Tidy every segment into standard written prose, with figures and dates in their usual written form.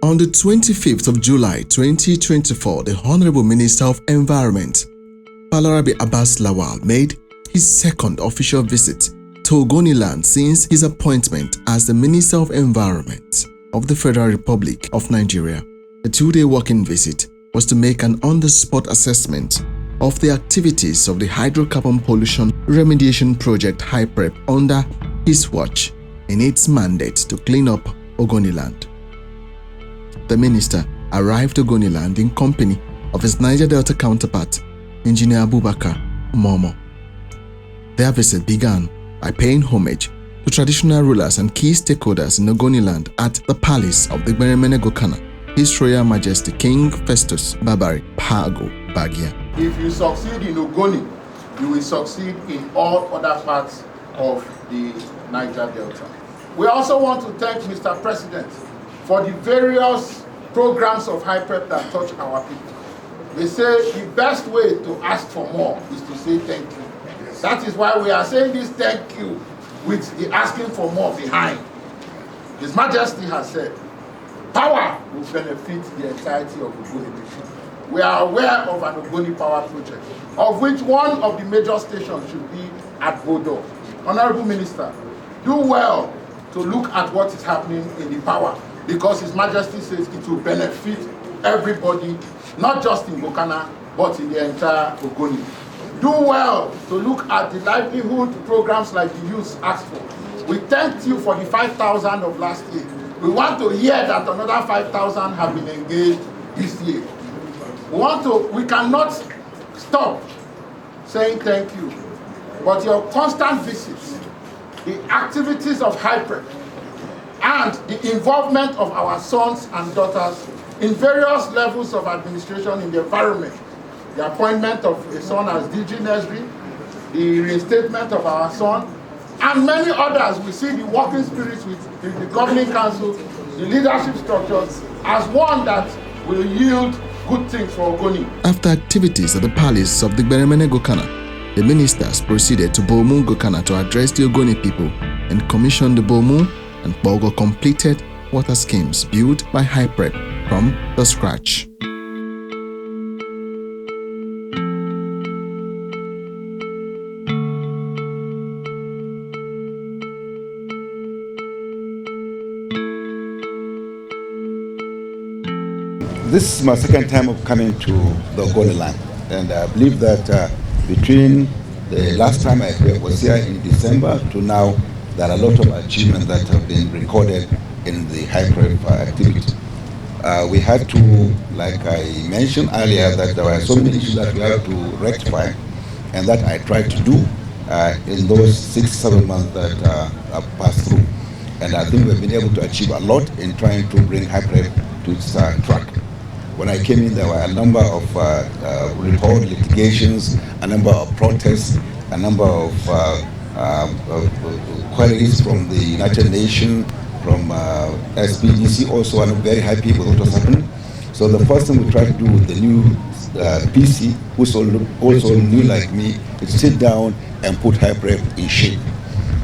On the 25th of July 2024, the Honorable Minister of Environment, Balarabe Abbas Lawal, made his second official visit to Ogoniland since his appointment as the Minister of Environment of the Federal Republic of Nigeria. The two-day working visit was to make an on-the-spot assessment of the activities of the hydrocarbon pollution remediation project HYPREP under his watch in its mandate to clean up Ogoniland. The minister arrived to Ogoniland in company of his Niger Delta counterpart, Engineer Abubakar Momoh. Their visit began by paying homage to traditional rulers and key stakeholders in Ogoniland at the palace of the Gberemenegokana, His Royal Majesty King Festus Babari Pago Bagia. If you succeed in Ogoni, you will succeed in all other parts of the Niger Delta. We also want to thank Mr. President for the various programs of HYPREP that touch our people. They say the best way to ask for more is to say thank you. That is why we are saying this thank you with the asking for more behind. His Majesty has said, power will benefit the entirety of Ogoni. We are aware of an Ogoni power project, of which one of the major stations should be at Bodo. Honorable Minister, do well to look at what is happening in the power, because His Majesty says it will benefit everybody, not just in Bokana, but in the entire Ogoni. Do well to look at the livelihood programs like the youth asked for. We thanked you for the 5,000 of last year. We want to hear that another 5,000 have been engaged this year. We cannot stop saying thank you, but your constant visits, the activities of HYPREP, and the involvement of our sons and daughters in various levels of administration in the environment, the appointment of a son as DG Nesri, the reinstatement of our son, and many others. We see the working spirits with the governing council, the leadership structures, as one that will yield good things for Ogoni. After activities at the palace of the Gberemenegokana, the ministers proceeded to Bomu Gokana to address the Ogoni people and commission the Bomu and Bogo completed water schemes built by HYPREP from the scratch. This is my second time of coming to the Ogoniland, and I believe that between the last time I was here in December to now, there are a lot of achievements that have been recorded in the HYPREP activity. We had to, like I mentioned earlier, that there were so many issues that we have to rectify, and that I tried to do in those 6-7 months that I've passed through. And I think we've been able to achieve a lot in trying to bring HYPREP to its track. When I came in, there were a number of report litigations, a number of protests, a number of queries from the United Nations, from SPDC also, and I'm very happy with what was happening. So the first thing we tried to do with the new PC, who also new like me, is sit down and put HYPREP in shape.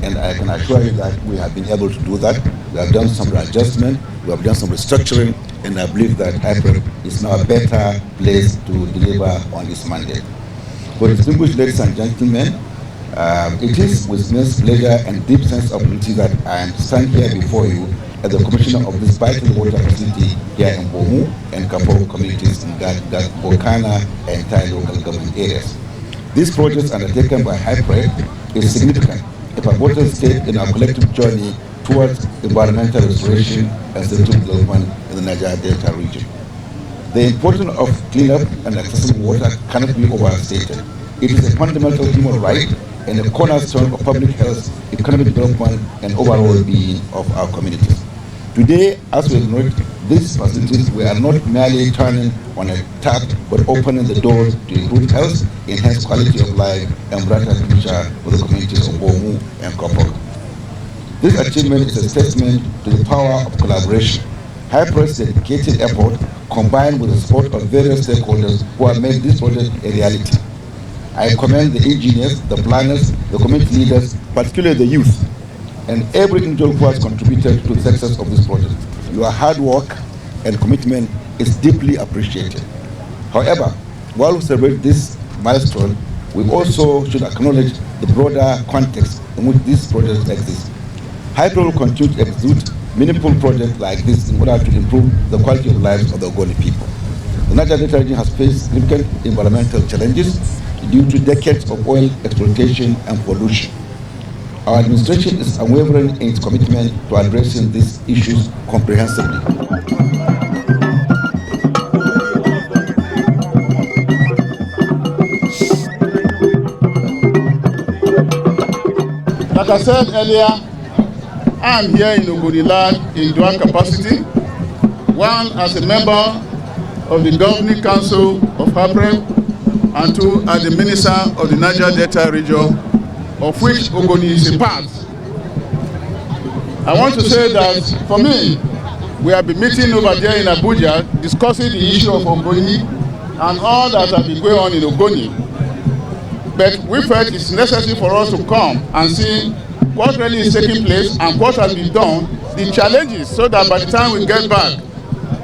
And I can assure you that we have been able to do that. We have done some readjustment, we have done some restructuring, and I believe that HYPREP is now a better place to deliver on this mandate. For distinguished ladies and gentlemen, it is with immense pleasure and deep sense of duty that I stand here before you as the commissioner of this vital water facility here in Bomu and Kapo communities in Bokana and entire local government areas. This project undertaken by HYPREP is significant. A pivotal step in our collective journey towards environmental restoration and sustainable development in the Niger Delta region. The importance of clean up and accessible water cannot be overstated. It is a fundamental human right and a cornerstone of public health, economic development, and overall well-being of our communities. Today, as we note, these facilities, we are not merely turning on a tap, but opening the doors to improve health, enhance quality of life, and brighter future for the communities of Bomu and Kopok. This achievement is a testament to the power of collaboration. HYPREP's dedicated effort, combined with the support of various stakeholders who have made this project a reality. I commend the engineers, the planners, the community leaders, particularly the youth, and every individual who has contributed to the success of this project. Your hard work and commitment is deeply appreciated. However, while we celebrate this milestone, we also should acknowledge the broader context in which these projects exist. HYPREP will continue to execute meaningful projects like this in order to improve the quality of lives of the Ogoni people. The Niger Delta region has faced significant environmental challenges due to decades of oil exploitation and pollution. Our administration is unwavering in its commitment to addressing these issues comprehensively. Like I said earlier, I am here in Ogoniland in dual capacity, one as a member of the Governing Council of HYPREP, and two as the Minister of the Niger Delta region, of which Ogoni is a part. I want to say that for me, we have been meeting over there in Abuja discussing the issue of Ogoni and all that has been going on in Ogoni. But we felt it's necessary for us to come and see what really is taking place and what has been done, the challenges, so that by the time we get back,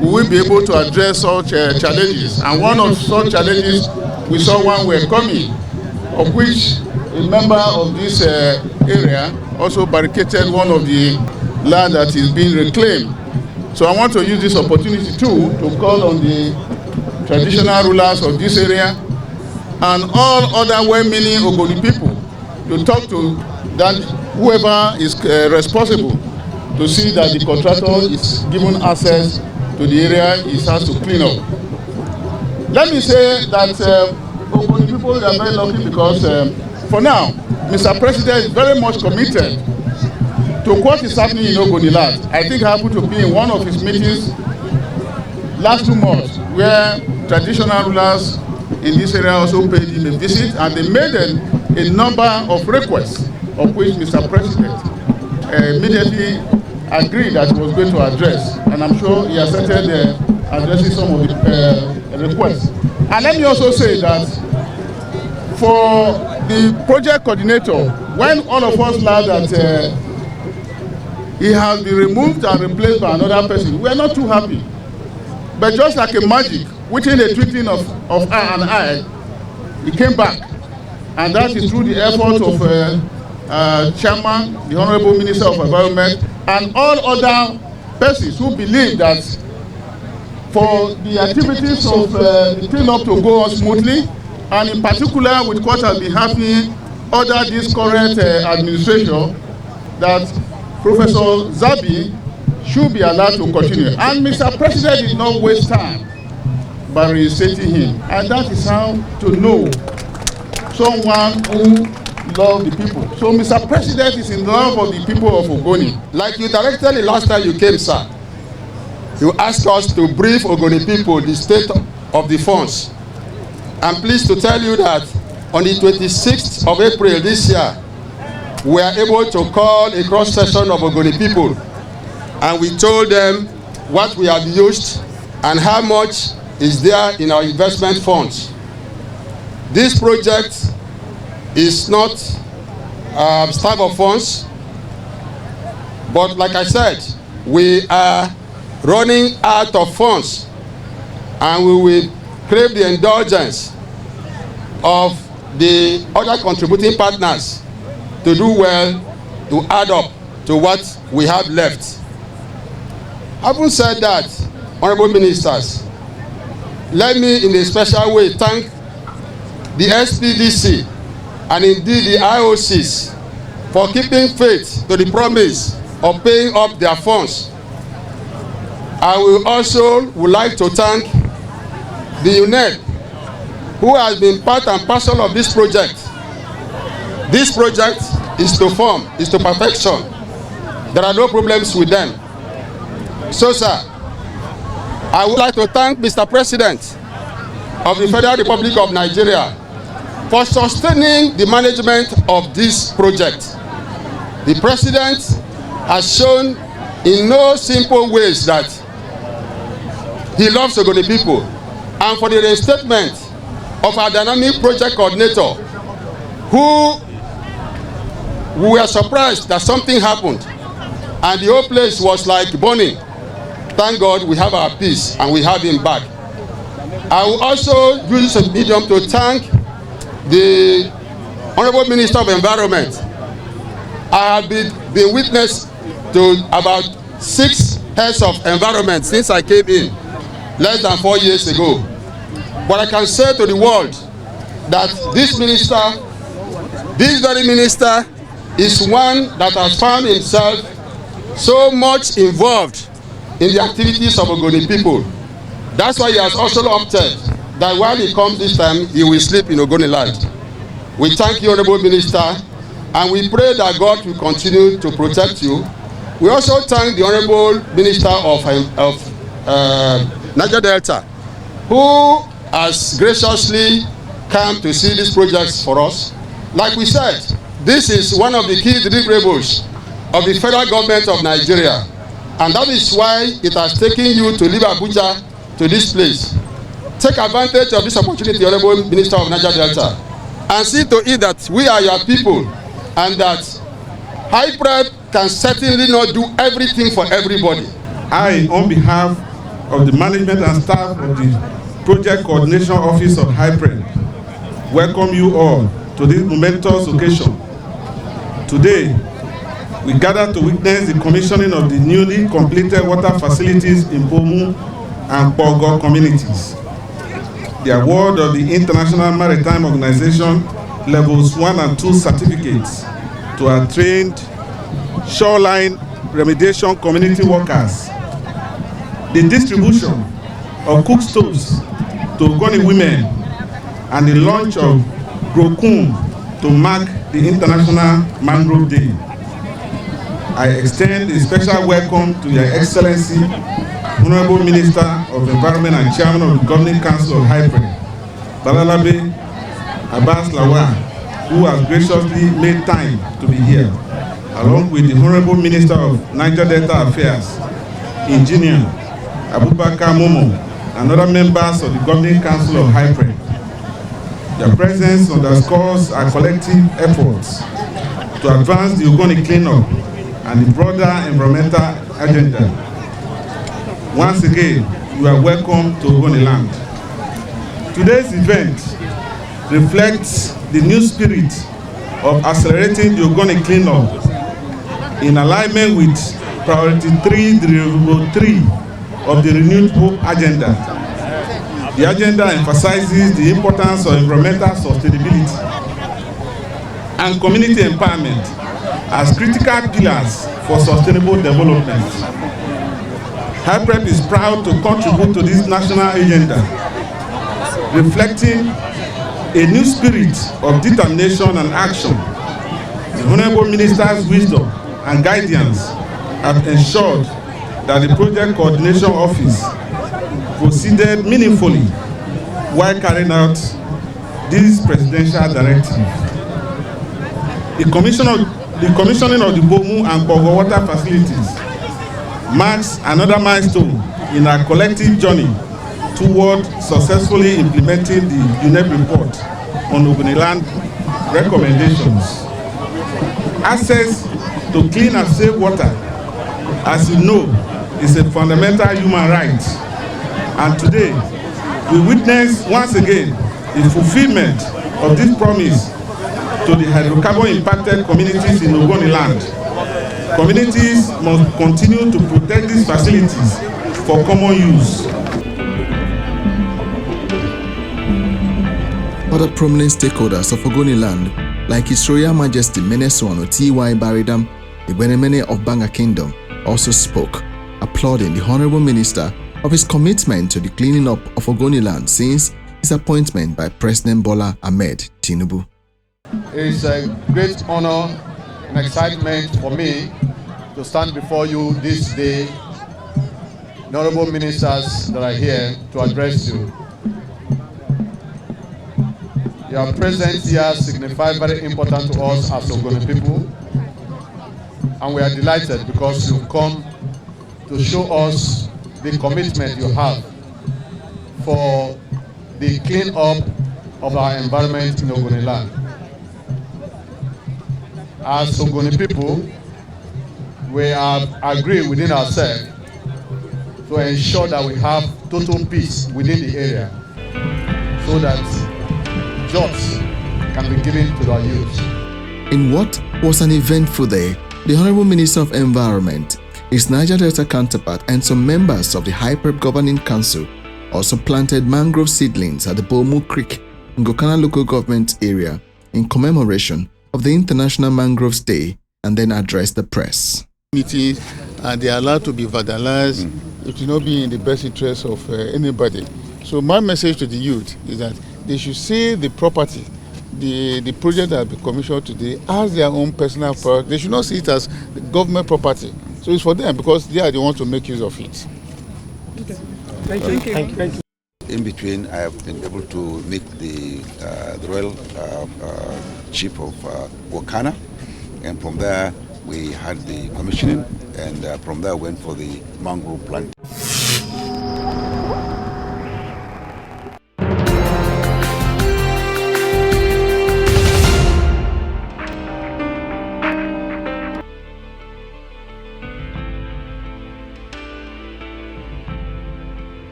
we will be able to address such challenges. And one of such challenges, we saw one were coming, of which a member of this area also barricaded one of the land that is being reclaimed. So I want to use this opportunity too to call on the traditional rulers of this area and all other well-meaning Ogoni people to talk to that whoever is responsible to see that the contractor is given access to the area he has to clean up. Let me say that Ogoni people are very lucky because for now, Mr. President is very much committed to what is happening in Ogoniland. I think I happened to be in one of his meetings last 2 months where traditional rulers in this area also paid him a visit, and they made a number of requests, of which Mr. President immediately agreed that he was going to address, and I'm sure he has started addressing some of the requests. And let me also say that for the project coordinator, when all of us learned that he has been removed and replaced by another person, we are not too happy. But just like a magic, within the twinkling of eye and eye, he came back. And that is through the effort of Chairman, the Honorable Minister of Environment, and all other persons who believe that for the activities of the cleanup to go on smoothly, and in particular with what has been happening under this current administration, that Professor Zabi should be allowed to continue. And Mr. President did not waste time by reinstating him. And that is how to know someone who loves the people. So Mr. President is in love of the people of Ogoni. Like you directed the last time you came, sir, you asked us to brief Ogoni people the state of the funds. I'm pleased to tell you that on the 26th of April this year, we are able to call a cross-section of Ogoni people, and we told them what we have used and how much is there in our investment funds. This project is not starve of funds, but like I said, we are running out of funds, and we will crave the indulgence of the other contributing partners to do well to add up to what we have left. Having said that, honorable ministers, let me in a special way thank the SPDC and indeed the IOCs for keeping faith to the promise of paying up their funds. I will also would like to thank the UNED, who has been part and parcel of this project. This project is to form, is to perfection. There are no problems with them. So, sir, I would like to thank Mr. President of the Federal Republic of Nigeria for sustaining the management of this project. The President has shown in no simple ways that he loves Ogoni people, and for the reinstatement of our dynamic project coordinator, who we were surprised that something happened and the whole place was like burning. thank God we have our peace and we have him back. I will also use this medium to thank the Honorable Minister of Environment. I have been witness to about 6 heads of environment since I came in less than 4 years ago. But I can say to the world that this very minister is one that has found himself so much involved in the activities of Ogoni people. That's why he has also opted that while he comes this time, he will sleep in Ogoniland. We thank you, Honorable Minister, and we pray that God will continue to protect you. We also thank the Honorable Minister of Niger Delta, who has graciously come to see these projects for us. Like we said, this is one of the key deliverables of the federal government of Nigeria, and that is why it has taken you to leave Abuja to this place. Take advantage of this opportunity, Honorable Minister of Niger Delta, and see to it that we are your people, and that HYPREP can certainly not do everything for everybody. I, on behalf of the management and staff of the Project Coordination Office of HYPREP, welcome you all to this momentous occasion. Today, we gather to witness the commissioning of the newly completed water facilities in Bomu and Pogo communities. The award of the International Maritime Organization Levels 1 and 2 certificates to our trained shoreline remediation community workers. The distribution of cook stoves to Ogoni women and the launch of Grokum to mark the International Mangrove Day. I extend a special welcome to Your Excellency, Honorable Minister of Environment and Chairman of the Governing Council of HYPREP, Balarabe, Abbas Lawal, who has graciously made time to be here, along with the Honorable Minister of Niger Delta Affairs, Engineer Abubakar Momoh, and other members of the Governing Council of HYPREP. Their presence underscores our collective efforts to advance the Ogoni cleanup and the broader environmental agenda. Once again, you are welcome to Ogoniland. Today's event reflects the new spirit of accelerating the Ogoni cleanup in alignment with Priority 3 of the Renewed Hope Agenda. The agenda emphasizes the importance of environmental sustainability and community empowerment as critical pillars for sustainable development. HYPREP is proud to contribute to this national agenda, reflecting a new spirit of determination and action. The Honorable Minister's wisdom and guidance have ensured that the Project Coordination Office proceeded meaningfully while carrying out this presidential directive. The commissioning of the Bomu and Pogo water facilities marks another milestone in our collective journey toward successfully implementing the UNEP report on Ogoniland recommendations. Access to clean and safe water, as you know, is a fundamental human right. And today, we witness once again the fulfillment of this promise to the hydrocarbon-impacted communities in Ogoniland. Communities must continue to protect these facilities for common use. Other prominent stakeholders of Ogoniland, like His Royal Majesty Meneswano T.Y. Baridam, the Benemene of Banga Kingdom, also spoke, applauding the Honorable Minister of his commitment to the cleaning up of Ogoniland since his appointment by President Bola Ahmed Tinubu. It's a great honor and excitement for me to stand before you this day, honorable ministers that are here, to address you. Your presence here signifies very important to us as Ogoni people, and we are delighted because you've come to show us the commitment you have for the clean up of our environment in Ogoniland. As Ogoni people, we have agreed within ourselves to ensure that we have total peace within the area so that jobs can be given to our youth. In what was an eventful day, the Honorable Minister of Environment, his Niger Delta counterpart, and some members of the HYPREP Governing Council also planted mangrove seedlings at the Bomu Creek in Ngokana local government area in commemoration of the International Mangroves Day, and then addressed the press. And they are allowed to be vandalized. It will not be in the best interest of anybody. So my message to the youth is that they should see the property, the project that has been commissioned today, as their own personal property. They should not see it as government property. So it's for them because they are the ones to make use of it. Okay. Thank you. In between, I have been able to meet the royal chief of Wakana, and from there we had the commissioning, and from there went for the mangrove plant.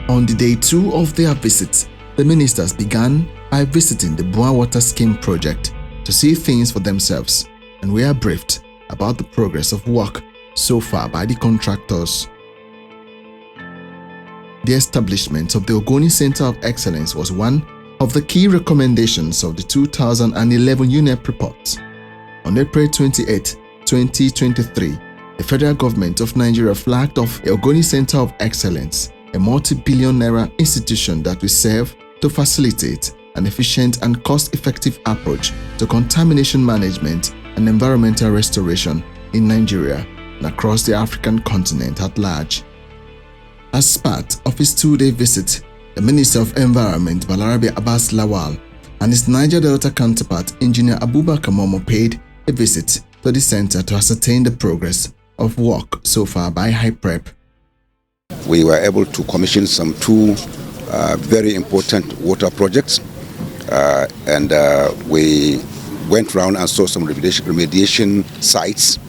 On the day 2 of their visit, the ministers began by visiting the Boa Water Scheme project to see things for themselves, and we are briefed about the progress of work so far by the contractors. The establishment of the Ogoni Center of Excellence was one of the key recommendations of the 2011 UNEP report. On April 28, 2023, the federal government of Nigeria flagged off the Ogoni Center of Excellence, a multi-billion naira institution that will serve to facilitate an efficient and cost-effective approach to contamination management and environmental restoration in Nigeria and across the African continent at large. As part of his 2-day visit, the Minister of Environment, Balarabe Abbas Lawal, and his Niger Delta counterpart, Engineer Abubakar Momoh, paid a visit to the center to ascertain the progress of work so far by HYPREP. We were able to commission some 2 very important water projects, and we went around and saw some remediation sites,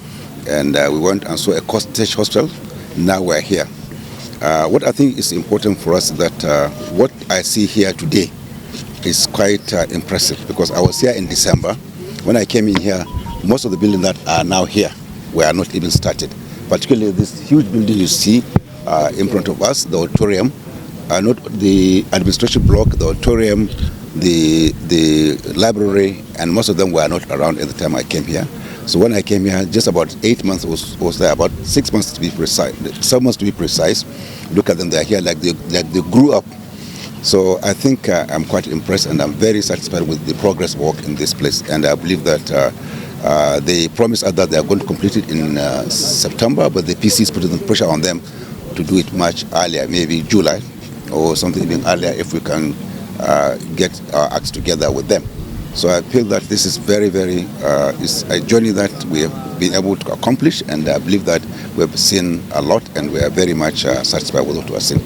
and we went and saw a cottage hospital. Now we're here. What I think is important for us is that what I see here today is quite impressive, because I was here in December. When I came in here, most of the buildings that are now here were not even started, particularly this huge building you see in front of us, the auditorium, not the administration block, the auditorium, the library, and most of them were not around at the time I came here. So when I came here, just about 8 months was there, about 6 months to be precise, 7 months to be precise. Look at them, they're here like they grew up. So I think I'm quite impressed, and I'm very satisfied with the progress work in this place. And I believe that they promised us that they are going to complete it in September, but the PC is putting pressure on them to do it much earlier, maybe July or something even earlier, if we can get our acts together with them. So I feel that this is very, very, it's a journey that we have been able to accomplish, and I believe that we have seen a lot, and we are very much satisfied with what we have seen.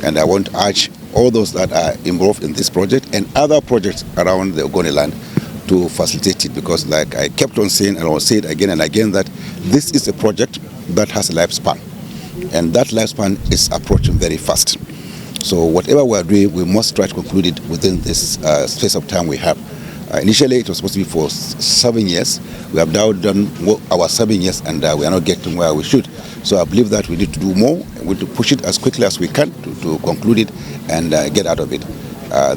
And I want to urge all those that are involved in this project and other projects around the Ogoniland to facilitate it, because like I kept on saying, and I will say it again and again, that this is a project that has a lifespan, and that lifespan is approaching very fast. So whatever we are doing, we must try to conclude it within this space of time we have. Initially, it was supposed to be for 7 years. We have now done our 7 years, and we are not getting where we should. So I believe that we need to do more. We need to push it as quickly as we can to conclude it and get out of it.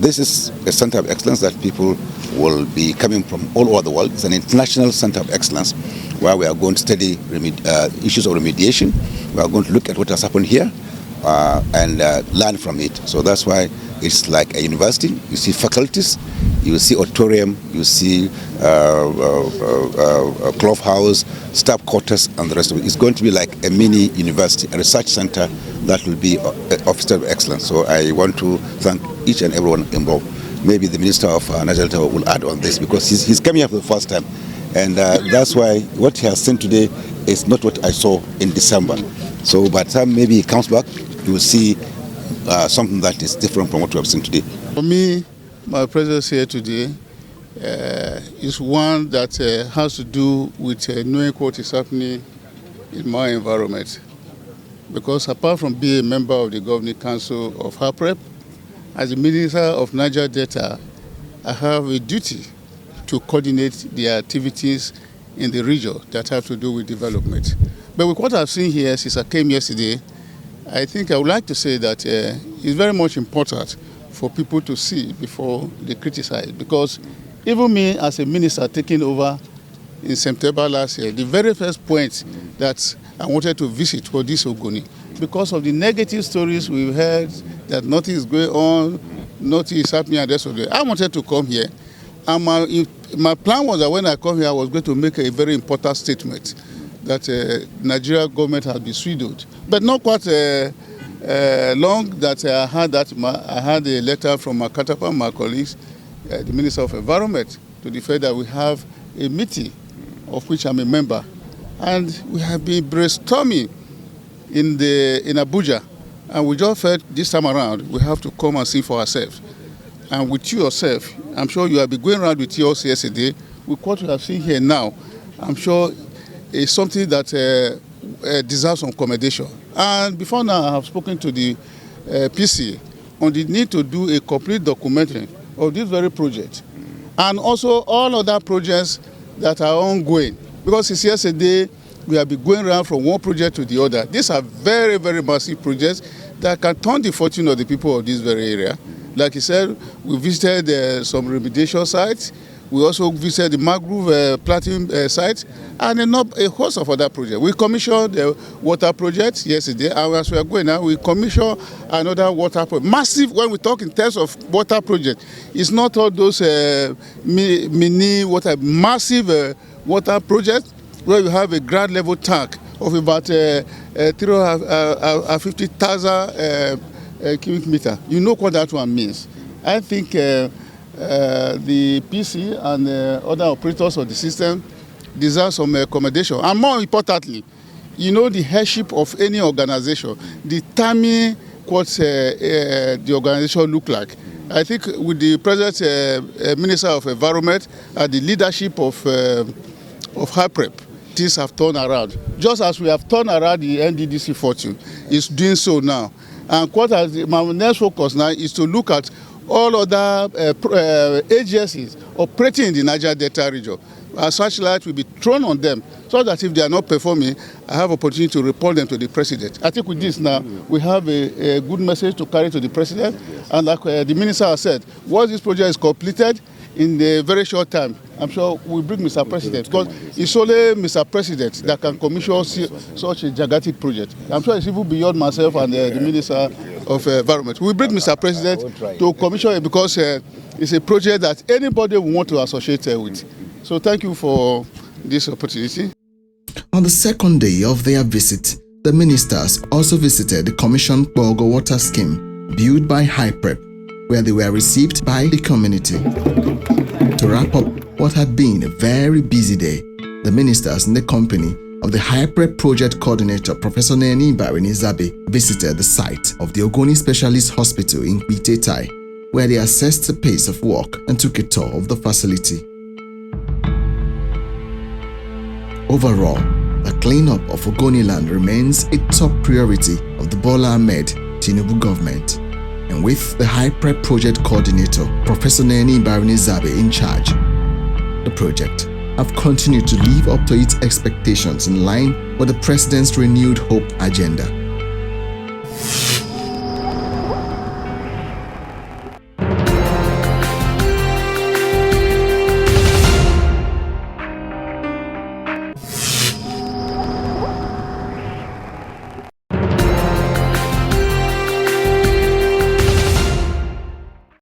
This is a center of excellence that people will be coming from all over the world. It's an international center of excellence where we are going to study issues of remediation. We are going to look at what has happened here and learn from it. So that's why it's like a university. You see faculties, you see auditorium, you see cloth house, staff quarters, and the rest of it. It's going to be like a mini university, a research center that will be of center of excellence. So I want to thank each and everyone involved. Maybe the Minister of Niger Delta will add on this, because he's coming here for the first time. And that's why what he has seen today is not what I saw in December. So by the time maybe he comes back, you will see something that is different from what we have seen today. For me, my presence here today is one that has to do with knowing what is happening in my environment. because apart from being a member of the Governing Council of HYPREP, as the Minister of Niger Delta, I have a duty to coordinate the activities in the region that have to do with development. But with what I've seen here since I came yesterday, I think I would like to say that it's very much important for people to see before they criticize. Because even me as a minister taking over in September last year, the very first point that I wanted to visit was this Ogoni. Because of the negative stories we've heard that nothing is going on, nothing is happening at the rest of the day, I wanted to come here. And my plan was that when I come here, I was going to make a very important statement that Nigeria government has been swindled. But not quite long that I had a letter from my counterpart, my colleagues, the Minister of Environment, to the fact that we have a meeting of which I'm a member. And we have been brainstorming in Abuja. And we just felt this time around, we have to come and see for ourselves. And with you yourself, I'm sure you have been going around with yours yesterday. With what we have seen here now, I'm sure it's something that deserves some commendation. And before now, I have spoken to the PC on the need to do a complete documentary of this very project. And also all other projects that are ongoing. Because since yesterday, we have been going around from one project to the other. These are very, very massive projects that can turn the fortune of the people of this very area. Like he said, we visited some remediation sites. We also visited the mangrove planting site and a host of other projects. We commissioned the water project yesterday, and as we are going now, we commissioned another water project. Massive, when we talk in terms of water project, it's not all those mini water, massive water projects where you have a ground level tank of about 350,000 cubic meter. You know what that one means. I think the PC and other operators of the system deserve some accommodation. And more importantly, you know the headship of any organization, determine what the organization look like. I think with the present Minister of Environment and the leadership of HYPREP, things have turned around. Just as we have turned around the NDDC fortune, it's doing so now. And my next focus now is to look at all other agencies operating in the Niger Delta region. A searchlight will be thrown on them so that if they are not performing, I have opportunity to report them to the president. I think with this now, we have a good message to carry to the president. And like the minister has said, once this project is completed in a very short time, I'm sure we'll bring Mr. President, because it's only Mr. President that can commission such a gigantic project. I'm sure it's even beyond myself and the Minister of Environment. We'll bring Mr. President to commission it because it's a project that anybody will want to associate with. So thank you for this opportunity. On the second day of their visit, the ministers also visited the commissioned Bogo water scheme built by HYPREP, where they were received by the community. To wrap up what had been a very busy day, the ministers in the company of the HYPREP project coordinator, Professor Niger visited the site of the Ogoni Specialist Hospital in Kwitetai, where they assessed the pace of work and took a tour of the facility. Overall, the cleanup of Ogoniland remains a top priority of the Bola Ahmed Tinubu government. And with the HYPREP project coordinator, Professor Niger in charge, the project have continued to live up to its expectations in line with the President's renewed hope agenda.